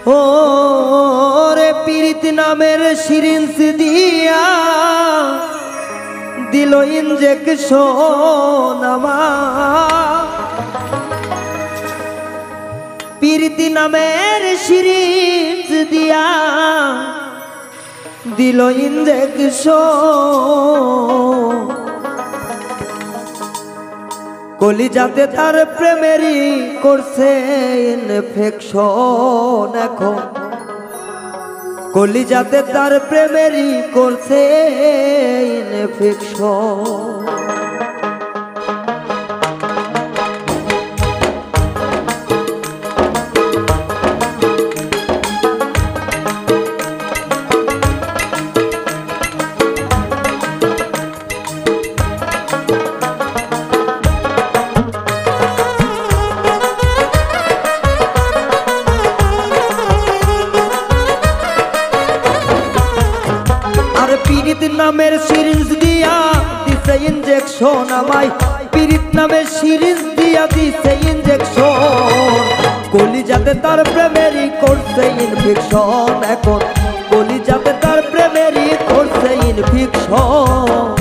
ও রে পীড়িত নামের সিরিঞ্জ দিয়া দিল ইনজেকশন আমার। পীড়িত নামের সিরিঞ্জ দিয়া দিল ইনজেকশন। কলিজাতে তার প্রেমেরই করছে ইনফেকশন। এখন কলিজাতে তার প্রেমেরই করছে ইনফেকশন। পীড়িত নামের সিরিঞ্জ দিয়া দিছে ইনজেকশন আমায়। পীড়িত নামের সিরিঞ্জ দিয়া দিছে ইনজেকশন। কলিজাতে তার প্রেমেরই করছে ইনফেকশন। এখন কলিজাতে তার প্রেমেরই করছে ইনফেকশন।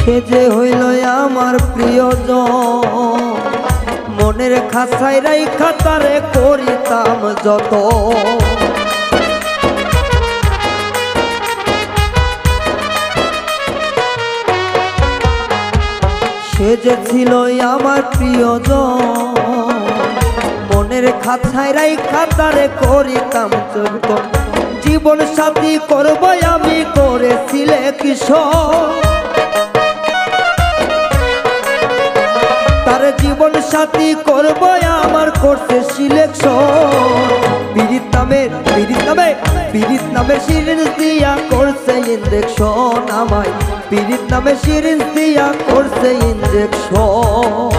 সে যে হইল আমার প্রিয়জন, মনের খাঁচায় রাইখা তারে করিতাম যত। সে যে ছিল আমার প্রিয়জন, মনের খাঁচায় রাইখা তারে করিতাম যত। জীবন সাথী করব আমি করে সিলেকশন। তার জীবন সাথী করব আমার করছে সিলেকশন। পীড়িত নামের সিরিঞ্জ দিয়া করছে ইনজেকশন আমায়। পীড়িত নামের সিরিঞ্জ দিয়া করছে ইনজেকশন।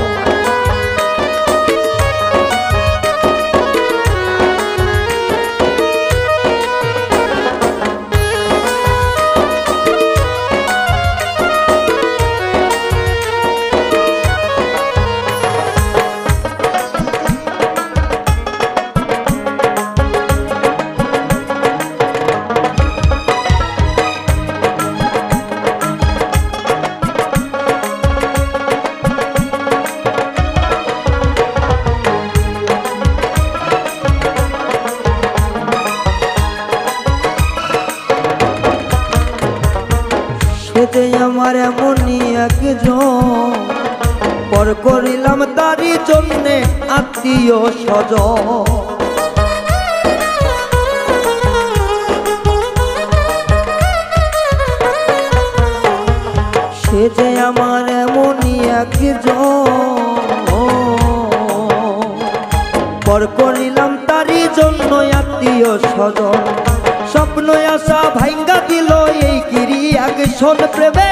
সেতে আমার এমনই একজন, পর করিলাম তারই জন্যে আত্মীয় স্বজন। সে যে আমার এমনই একজন, পর করিলাম তারই জন্য আত্মীয় স্বজন। স্বপ্ন আশা ভাঙ্গা দিল এই ক্রিয়াকশন প্রেমে।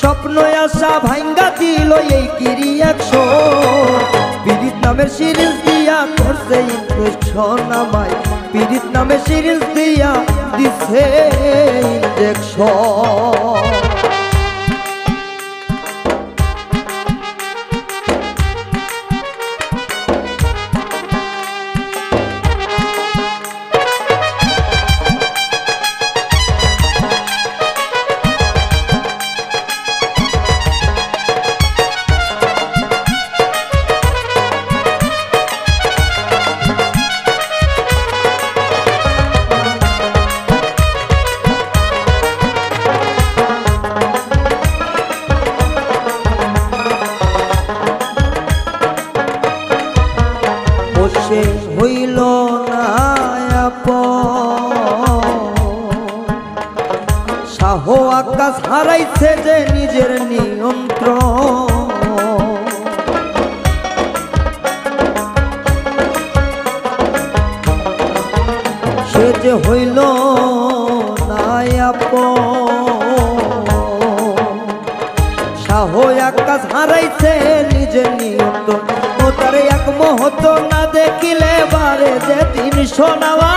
স্বপ্ন আশা ভাঙ্গা দিল এই ক্রিয়াকশন। পীড়িত নামের সিরিঞ্জ দিয়া করছে ইনফেকশন আমায়। পীড়িত নামের সিরিঞ্জ দিয়া দিছে ইনজেকশন। শাহ আকাশ হারাইছে যে নিজের নিয়ন্ত্রণ, সে যে হইল নাই আপন। শাহ আকাশ হারাইছে নিজের নিয়ন্ত্রণ, ও তার এক মুহূর্ত না দেখিলে বারে যে 300 নেওয়া,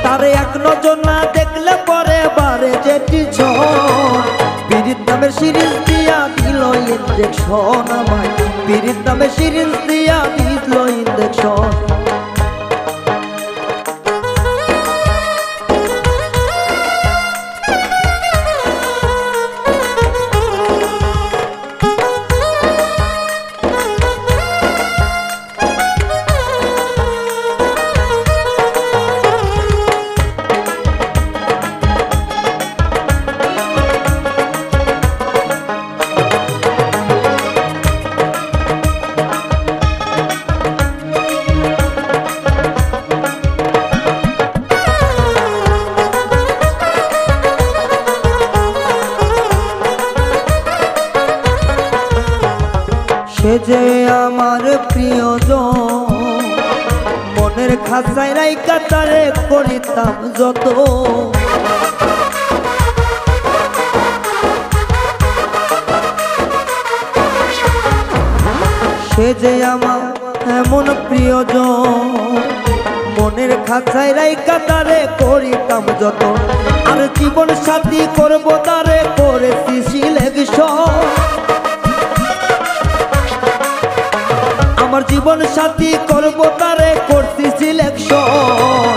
তার এক নজর না দেখলে পরে বারে যে 300। পীড়িত নামে সিরিজ দিয়া দিল ইঞ্জেকশন আমায়, পীড়িত নামে সিরিজ দিয়া দিল ইঞ্জেকশন। সে যে আমার প্রিয়জন, মনের খাঁচায় রাইখা তারে করিতাম যত, সে যে আমার এমন প্রিয়জন, মনের খাঁচায় রাইখা তারে করিতাম যত। আর জীবন সাথী করব তারে করেছি সিলেকশন, আমার জীবন সাথী করব তারে করছি সিলেকশন।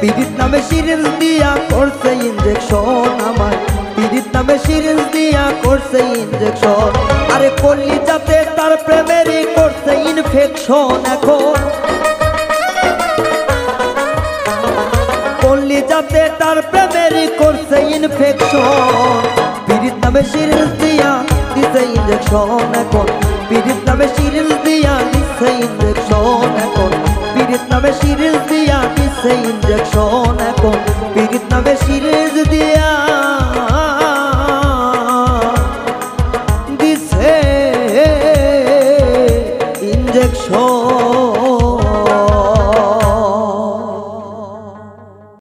পীড়িত নামে সিরিজ দিয়া করছে ইঞ্জেকশন আমায়, পীড়িত নামে সিরিজ দিয়া করছে ইঞ্জেকশন। আরে করলি যাতে তার প্রেমেরই করছে ইনফেকশন, এখন করলি যাতে তার প্রেমেরই করছে ইনফেকশন। পীড়িত নামে সিরিজ দিয়া দিছে ইঞ্জেকশন এখন, পীড়িত নামে সিরিজ দিয়া দিছে ইঞ্জেকশন এখন, পীড়িত নামে সিরিজ দিয়া দিছে ইঞ্জেকশন এখন, পীড়িত নামে সিরিজ দিয়া